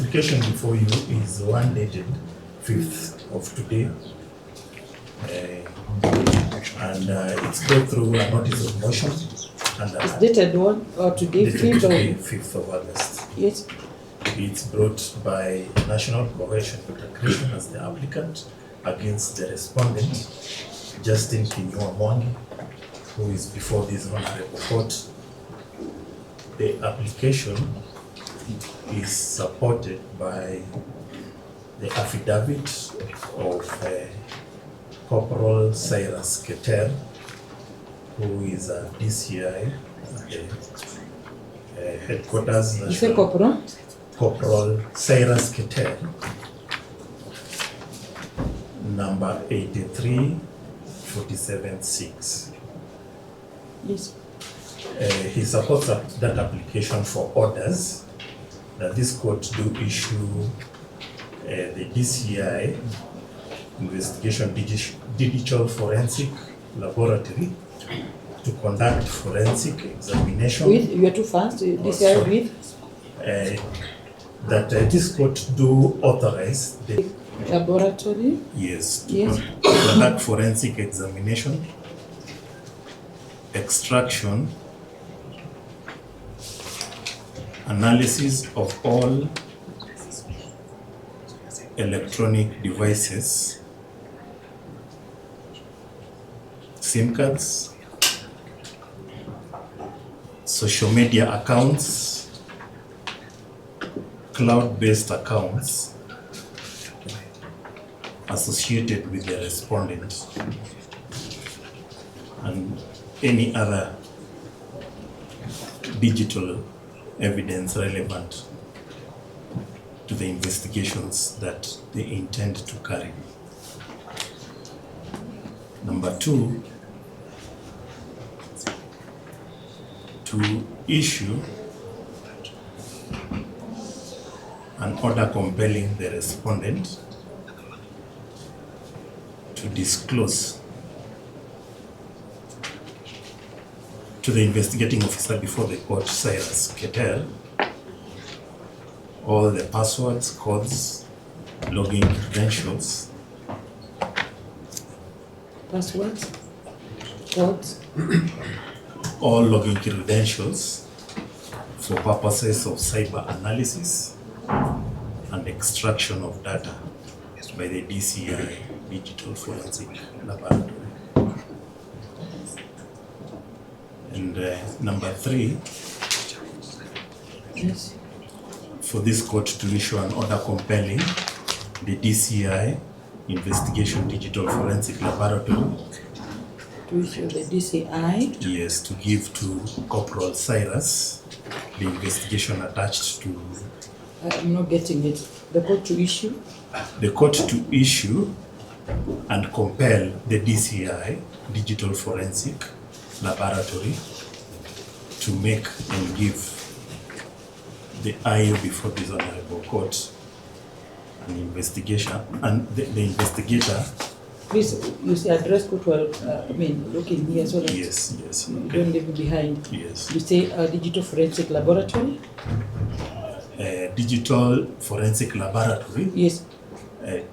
application before you is one dated 5th of today. And it's go through a notice of motion. And It's dated one or today, dated 5th today, of 5th of August. yes. It's brought by National Cohesion Integration as the applicant against the respondent, Justin Kinyua, who is before this honorable court. The application is supported by the affidavit of Corporal Cyrus Keter, who is a DCI at the headquarters. You say corporal? Corporal Cyrus Keter, number 83476. Yes. He supports that application for orders that this court do issue the DCI investigation digital forensic laboratory to conduct forensic examination. With, you are too fast, this year with? That this court do authorize the Laboratory? yes, to Yes. conduct forensic examination, extraction, analysis of all electronic devices, SIM cards, social media accounts, cloud-based accounts associated with the respondent, and any other digital evidence relevant to the investigations that they intend to carry. Number 2, to issue an order compelling the respondent to disclose to the investigating officer before the court, Cyrus Keter, all the passwords, codes, login credentials, Passwords? Codes? all login credentials for purposes of cyber analysis and extraction of data by the DCI Digital Forensic Laboratory. And number 3, Yes. for this court to issue an order compelling the DCI Investigation Digital Forensic Laboratory, To issue the DCI. yes, to give to Corporal Cyrus the investigation attached to I'm not getting it. The court to issue? the court to issue and compel the DCI Digital Forensic Laboratory to make and give the IO before this honorable court an investigation, and the investigator. Please, you say address court while, looking here so that Yes, yes, you okay. don't leave me behind. Yes. You say digital forensic laboratory? Digital Forensic Laboratory Yes.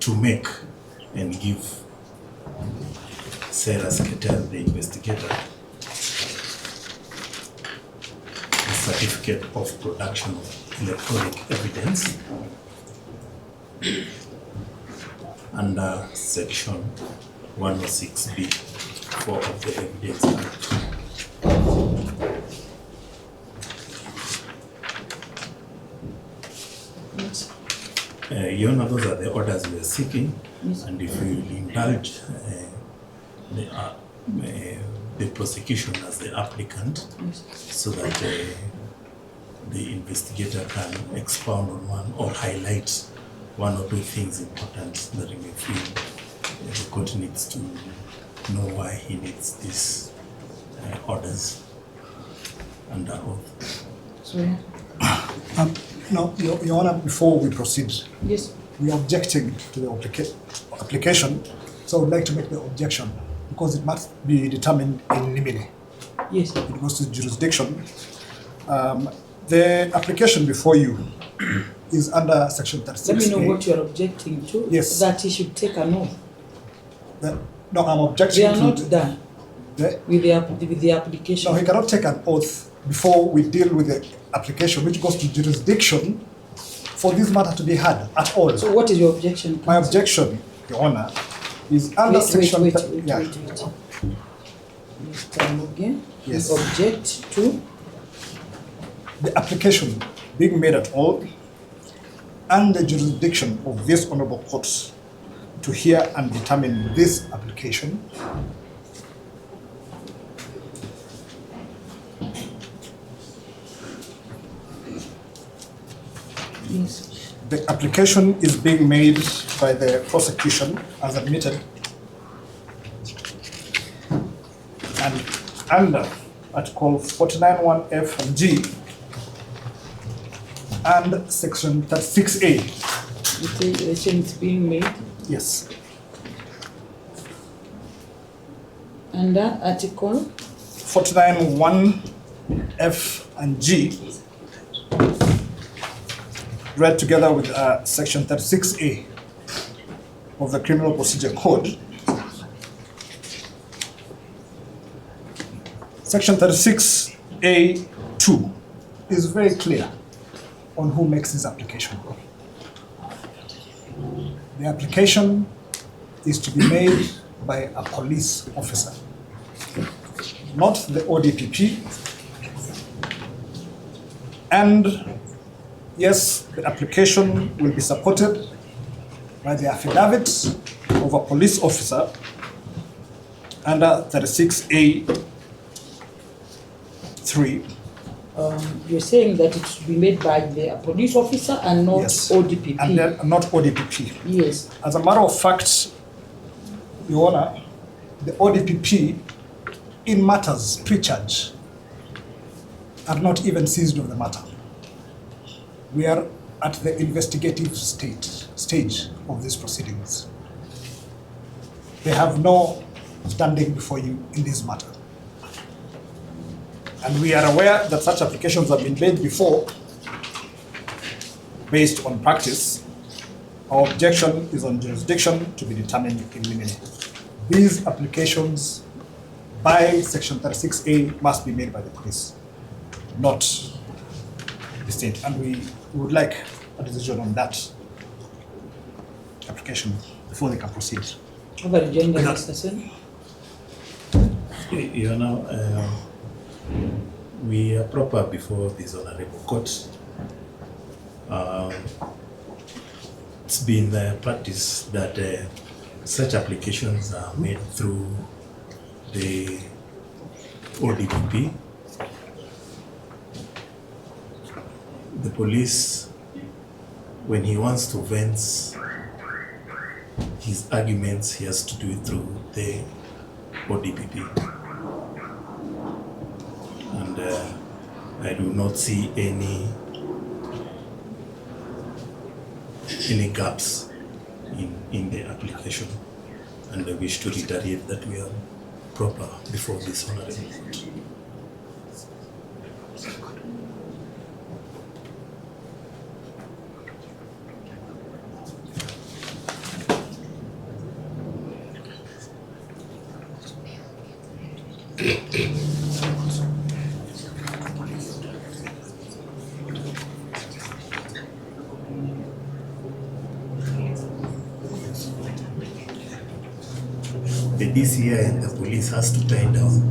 to make and give Cyrus Keter, the investigator, a certificate of production of electronic evidence under section 106B(4) of the Evidence Act. Yes. Your Honor, those are the orders we are seeking. Yes. And if you will indulge the prosecution as the applicant, Yes. so that the investigator can expound on one or highlight one or two things important that he may feel the court needs to know why he needs these orders under oath. Sorry. No, Your Honor, before we proceed, Yes. we are objecting to the application, so I would like to make the objection because it must be determined in limine. Yes. It goes to jurisdiction. The application before you is under Section 36A. Let me know what you're objecting to. Yes. That he should take an oath. No, I'm objecting They are to not done with the application. No, he cannot take an oath before we deal with the application, which goes to jurisdiction for this matter to be heard at all. So what is your objection? My objection, Your Honor, is under Section... Wait. Yeah. Mr. Muge, Yes. you object to? The application being made at all and the jurisdiction of this honorable courts to hear and determine this application Yes. The application is being made by the prosecution as admitted and under Article 49(1)(f) and G and Section 36A. The say it's being made Yes. under Article 49(1)(f) and G, read together with Section 36A of the Criminal Procedure Code. Section 36A(2) is very clear on who makes this application. The application is to be made by a police officer, not the ODPP. And yes, the application will be supported by the affidavit of a police officer under 36A(3). You're saying that it should be made by the police officer and not Yes. ODPP. And then not ODPP. Yes. As a matter of fact, Your Honor, the ODPP in matters pre-charge are not even seized of the matter. We are at the investigative stage of these proceedings. They have no standing before you in this matter. And we are aware that such applications have been made before based on practice. Our objection is on jurisdiction to be determined in limine. These applications by Section 36A must be made by the police, not the state. And we would like a decision on that application before they can proceed. Over agenda, Mr. Sen. You know, we are proper before this honorable court. It's been practice that such applications are made through the ODPP. The police, when he wants to vent his arguments, he has to do it through the ODPP. And I do not see any gaps in the application, and I wish to reiterate that we are proper before this honorable court. The DCI and the police has to tie down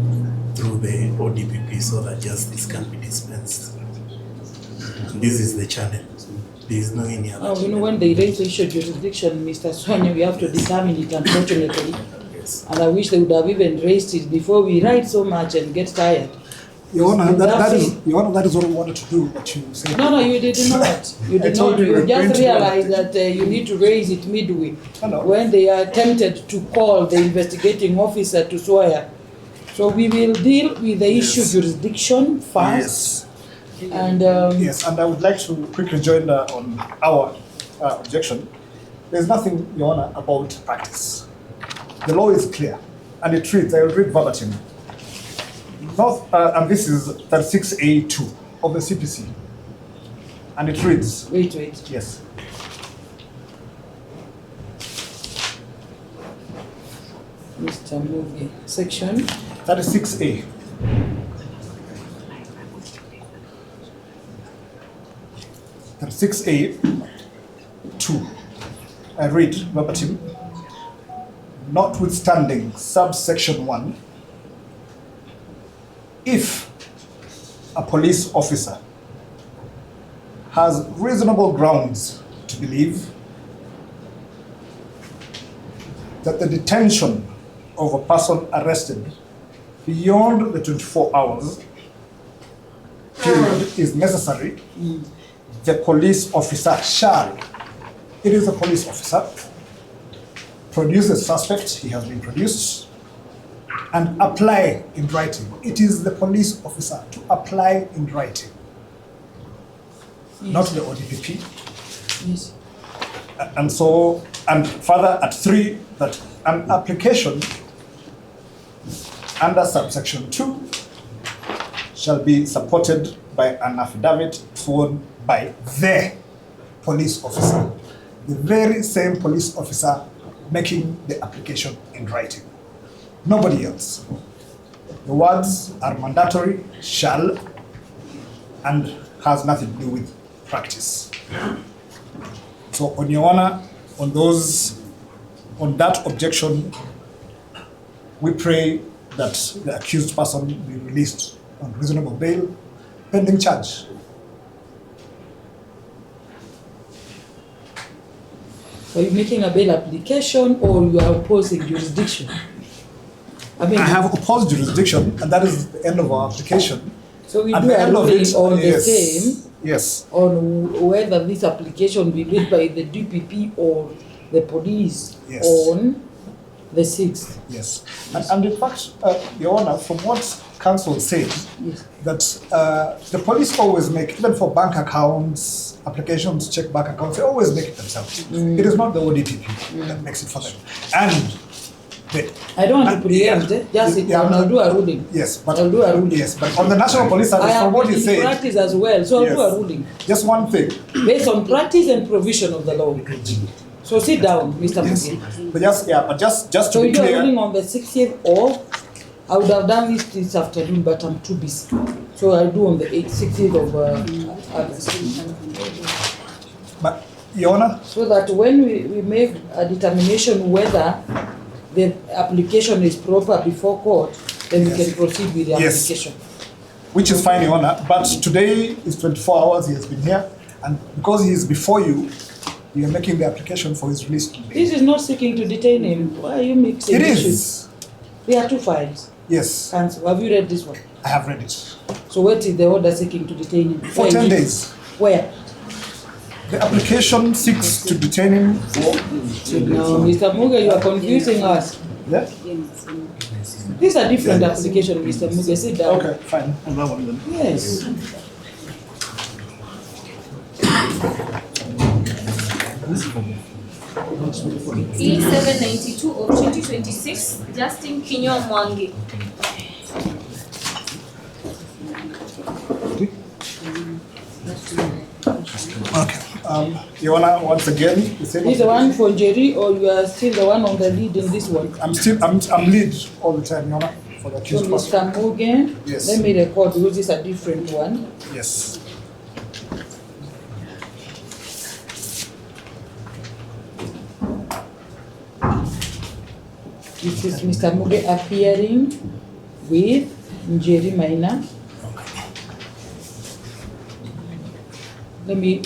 through the ODPP so that justice can be dispensed. And this is the channel. There is no any other channel. When they raise the issue of jurisdiction, Mr. Sonia, we have to determine it, unfortunately. Yes. And I wish they would have even raised it before we write so much and get tired. Your Honor, that is it. Your Honor, that is what we wanted to do, but you said... No, you did not. You I did told not. you we You were going just to do realized that. that you need to raise it midway. Hello. When they are tempted to call the investigating officer to swear. So we will deal with the issue Yes. jurisdiction first. Yes. And Yes, and I would like to quickly join on our objection. There's nothing, Your Honor, about practice. The law is clear, and it reads, I will read verbatim. And this is 36A2 of the CPC. And it reads, Wait. yes. Mr. Muge, section 36A. And 6A 2. I read verbatim. Notwithstanding subsection 1, if a police officer has reasonable grounds to believe that the detention of a person arrested beyond the 24 hours period is necessary, the police officer shall, it is a police officer, produce the suspect, he has been produced, and apply in writing. It is the police officer to apply in writing, not the ODPP. Yes. And so, and further at 3, that an application under subsection 2 shall be supported by an affidavit sworn by the police officer, the very same police officer making the application in writing. Nobody else. The words are mandatory, shall, and has nothing to do with practice. So, on your honor, on that objection, we pray that the accused person be released on reasonable bail, pending charge. Are you making a bail application or you are opposing jurisdiction? I have opposed jurisdiction, and that is the end of our application. So we At do the a end of ruling it, on yes, the same yes, on whether this application be made by the DPP or the police Yes. on the 6th. yes. And in fact, Your Honor, from what counsel said, Yes. that the police always make, even for bank accounts, applications, check bank accounts, they always make it themselves. It is not the ODPP that makes it for them. And I don't want to preempt, just I'll do a ruling. Yes, but I'll do a ruling. yes, but on the National Police I Service, am from what you in said, practice as well, so I'll do a Yes. ruling just one thing. based on practice and provision of the law. So sit down, Mr. Yes. Muge. But just So to be you do a clear, ruling on the 60th, or I would have done this afternoon, but I'm too busy. So I'll do on the 60th of August. but Your Honor, So that when we make a determination whether the application is proper before court, then we can proceed with the Yes. application. which is fine, Your Honor, but today is 24 hours he has been here, and because he is before you, you are making the application for his release. This is not seeking to detain him. Why are you mixing It issues? is. There are two files. Yes, Counsel, have you read this one? I have read it. So what is the order seeking to detain him? For Where 10 is it? days. Where? The application seeks to detain him for. No, Mr. Muge, you are confusing us. Yeah? These are different applications, Mr. Muge. Sit down. Okay, fine. On that one then. Yes. E792 of 2026, Justin Kinyua Mwangi. Okay. Your Honor, once again, the same. This is the one for Jerry, or you are still the one on the lead in this one? I'm lead all the time, Your Honor, for the So accused person. Mr. Muge, Yes. let me record because this is a different one. Yes. This is Mr. Muge appearing with Jerry Maina. Let me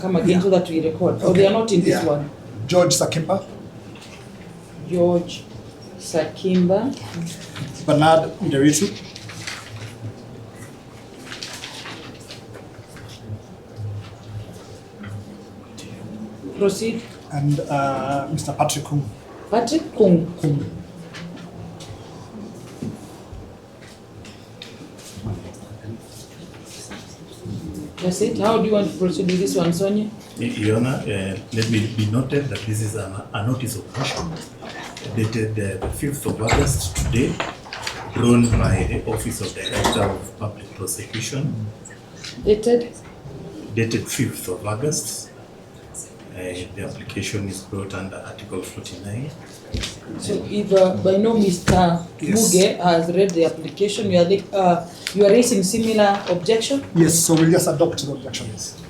come again so that we record. Oh, they are not in this Yeah. one. George Sakimba, George Sakimba, Bernard Nderitu, proceed. and Mr. Patrick Kung. Patrick Kung. That's it. How do you want to proceed with this one, Sonia? Your Honor, let me be noted that this is a notice of motion dated the 5th of August today, drawn by the Office of Director of Public Prosecution. Dated dated 5th of August. The application is brought under Article 49. So if by no Mr. Yes. Muge has read the application, you are raising similar objection? Yes, so we'll just adopt the objection.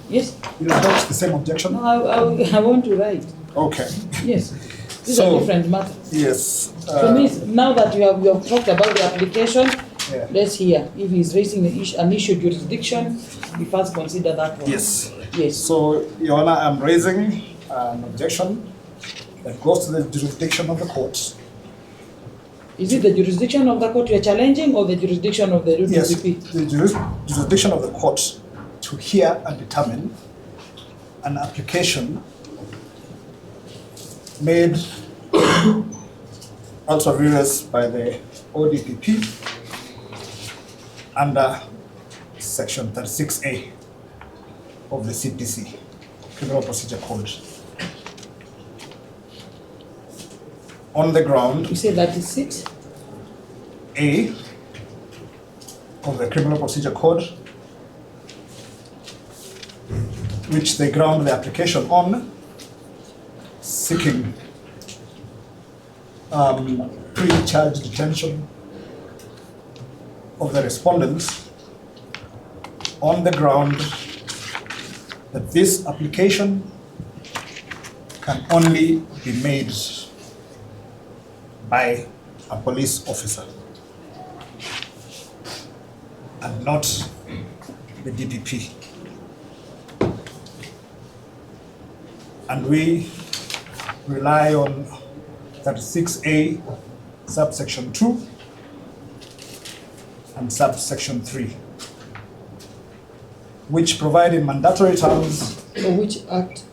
Yes? We'll adopt the same objection? No, I want to write. Okay. Yes. This is So- a different matter. Yes. So means now that you have talked about the application, Yeah. let's hear. If he's raising an issue jurisdiction, we first consider that one. Yes. Yes. So, Your Honor, I'm raising an objection that goes to the jurisdiction of the court. Is it the jurisdiction of the court you are challenging or the jurisdiction of the Yes, DPP? the jurisdiction of the court to hear and determine an application made ultra vires by the ODPP under Section 36A of the CPC, Criminal Procedure Code. On the ground, You say that is 6? A of the Criminal Procedure Code, which they ground the application on, seeking pre-charge detention of the respondents on the ground that this application can only be made by a police officer and not the DPP. And we rely on 36A subsection 2 and subsection 3, which provide in mandatory terms Or which act?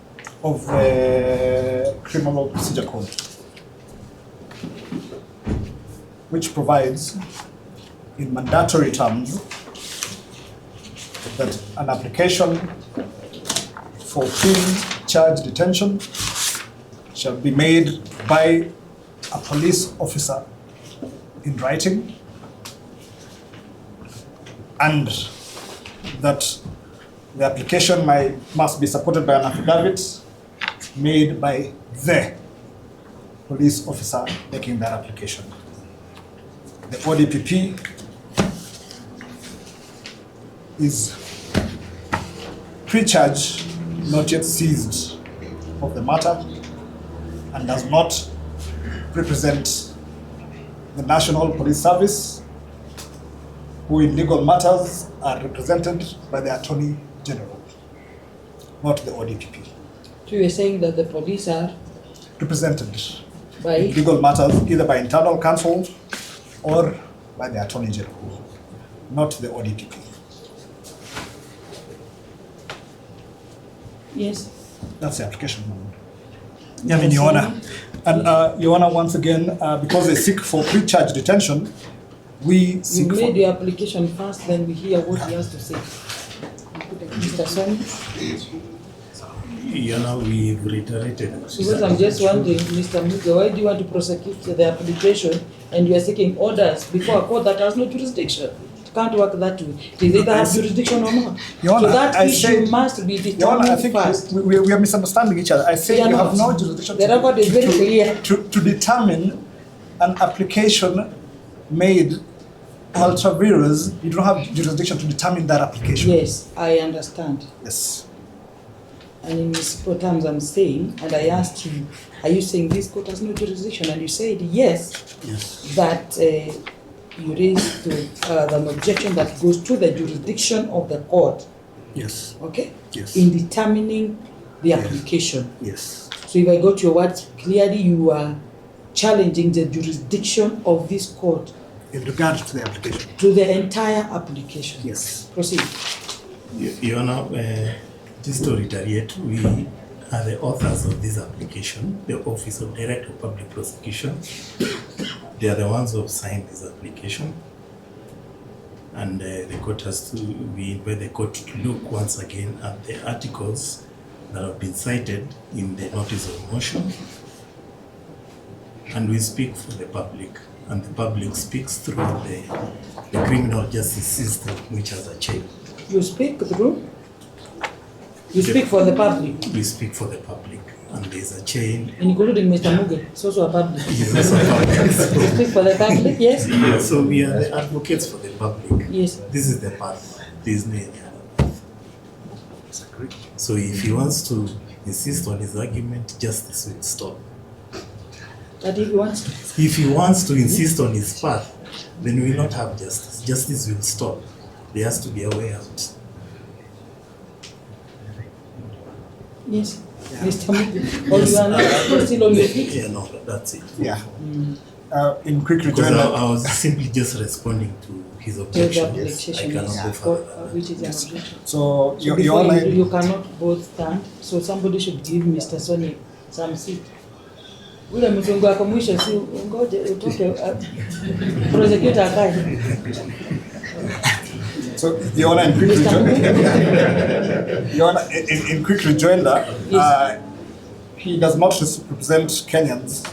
of the Criminal Procedure Code, which provides in mandatory terms that an application for pre-charge detention shall be made by a police officer in writing, and that the application must be supported by an affidavit made by the police officer making that application. The ODPP is pre-charge, not yet seized of the matter, and does not represent the National Police Service, who in legal matters are represented by the Attorney General, not the ODPP. So you are saying that the police are Represented by, in legal matters either by internal counsel or by the Attorney General, not the ODPP. yes. That's the application. I mean, Your Honor. And Your Honor, once again, because they seek for pre-charge detention, we You seek for... made your application first, then we hear what he has to say. Mr. Soni? You know, we've reiterated. Because I'm just wondering, Mr. Muge, why do you want to prosecute the application and you are seeking orders before a court that has no jurisdiction? It can't work that way. They either have jurisdiction or not. Your Honor, So that I issue said- must be Your Honor, I determined think first. we are misunderstanding each other. I say We are you have not. no jurisdiction The record is very clear. to determine an application made ultra vires. You don't have jurisdiction to determine that application. Yes, I understand. Yes. And in simple terms, I'm saying, and I asked you, are you saying this court has no jurisdiction? And you said yes, Yes. that you raised an objection that goes to the jurisdiction of the court, Yes. okay? Yes. In determining the Yes. application. Yes. So if I got your words clearly, you are challenging the jurisdiction of this court In regard to the application. to the entire application. Yes. Proceed. You know, just to reiterate, we are the authors of this application, the Office of Director of Public Prosecution. They are the ones who have signed this application. And the court has to, we invite the court to look once again at the articles that have been cited in the notice of motion. And we speak for the public, and the public speaks through the criminal justice system, which has achieved. You speak through You speak for the public, We speak for the public, and there's a chain. including Mr. Muge, it's also a public. He's also public. You speak for the public, yes? Yeah, so we are the advocates for the public. Yes. This is the path. There's no any other path. So if he wants to insist on his argument, justice will stop. But if you want to. If he wants to insist on his path, then we will not have justice. Justice will stop. There has to be a way out. Yes. Mr. Muge, or you are not still on your feet? Yeah, no, that's it. Yeah. In quick Because rejoinder, I was simply just responding to his To the objections. I objection, cannot yes. go further. Which is an objection. so So Your before Honor, you cannot both stand, so somebody should give Mr. Sonny some seat. Ule mzungu wako mwisho si ngoje utoke prosecutor akae. so Your Honor, in quick rejoinder, Your Honor, in quick rejoinder, Yes. he does not represent Kenyans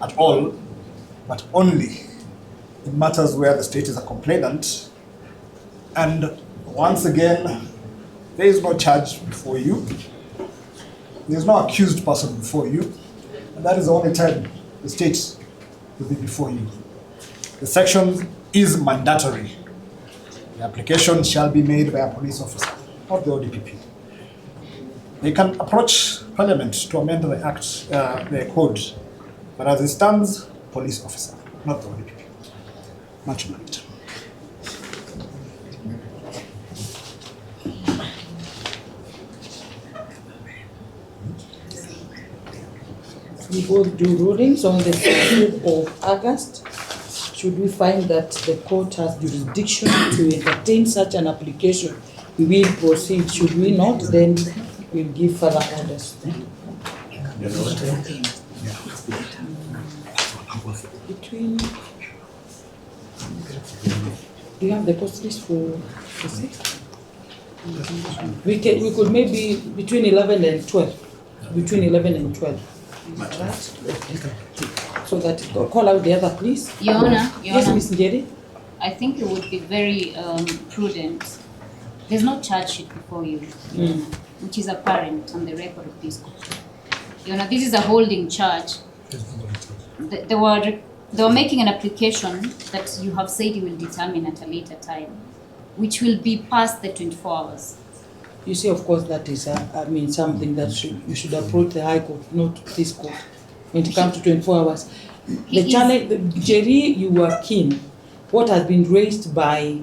at all, but only in matters where the state is a complainant. And once again, there is no charge before you. There is no accused person before you. And that is the only time the state will be before you. The section is mandatory. The application shall be made by a police officer, not the ODPP. They can approach Parliament to amend the Act, the code, but as it stands, police officer, not the ODPP. Much obliged. We both do rulings on the 30th of August. Should we find that the court has jurisdiction to entertain such an application, we will proceed. Should we not, then we'll give further orders. Between, do you have the post list for the 6th? We could maybe between 11 and 12. Between 11 and 12. Right? Okay. So that, call out the other, please. Your Honor, Yes, Ms. Njeri? I think it would be very prudent. There's no charge sheet before you, which is apparent on the record of this court. Your Honor, this is a holding charge. They were making an application that you have said you will determine at a later time, which will be past the 24 hours. You see, of course, that is, something that you should approach the High Court, not this court, when it comes to 24 hours. The challenge, Jerry, you were keen. What has been raised by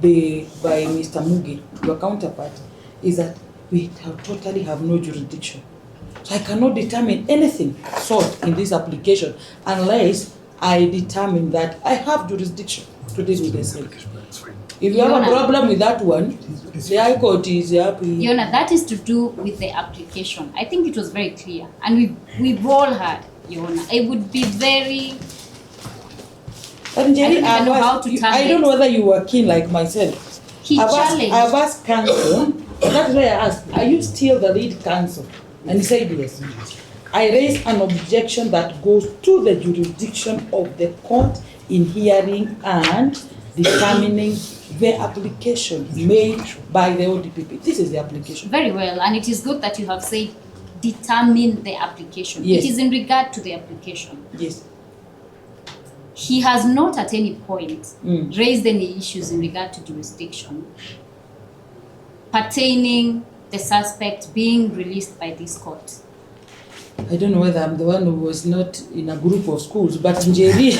Mr. Muge, your counterpart, is that we totally have no jurisdiction. So I cannot determine anything sought in this application unless I determine that I have jurisdiction to deal with the same. If you have a problem with that one, the High Court is happy. Your Honor, that is to do with the application. I think it was very clear, and we've all heard, Your Honor. I would be very. And Jerry, I don't know how to I don't know whether you were keen like myself. I've asked counsel, that's why I asked, are you still the lead counsel? And he said yes. I raised an objection that goes to the jurisdiction of the court in hearing and determining the application made by the ODPP. This is the application. Very well, and it is good that you have said determine the application. Yes. It is in regard to the application. Yes. He has not at any point raised any issues in regard to jurisdiction pertaining the suspect being released by this court. I don't know whether I'm the one who was not in a group of schools, but Njeri,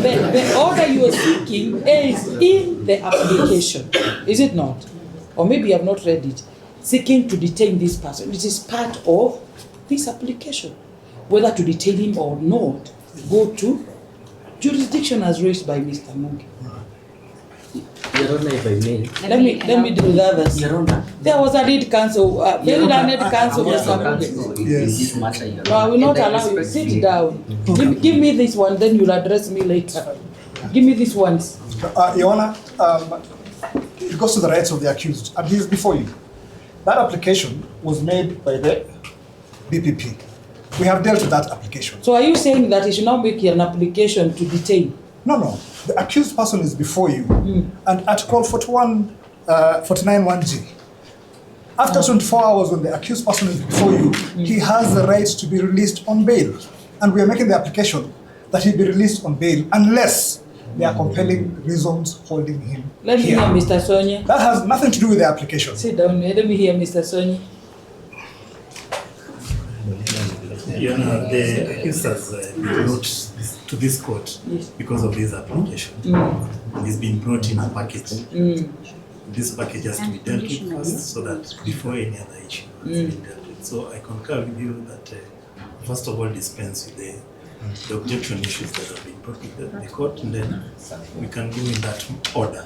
the order you are seeking is in the application, is it not? Or maybe you have not read it. Seeking to detain this person. It is part of this application. Whether to detain him or not, go to jurisdiction as raised by Mr. Muge. Your Honor, if I may. Let me do the others. Your Honor. There was a lead counsel, very learned counsel, Mr. Muge. This matter, Your No, I will not And I allow you. respect Sit down. Give me this one, then you'll address me later. Give me this one. Your Honor, it goes to the rights of the accused, and he is before you. That application was made by the BPP. We have dealt with that application. So are you saying that he should now make an application to detain? No. The accused person is before you. And Article 49(1)(g), After 24 hours, when the accused person is before you, he has the right to be released on bail. And we are making the application that he be released on bail unless there are compelling reasons holding him Let me here. hear Mr. Sonia. That has nothing to do with the application. Sit down. Let me hear Mr. Sonia. You know, the accused has been brought to this court Yes. because of this application. He's been brought in a package. This package has to be dealt with first, so that before any other issue has been dealt with. So I concur with you that first of all dispense with the objection issues that have been brought with the court, and then we can go in that order.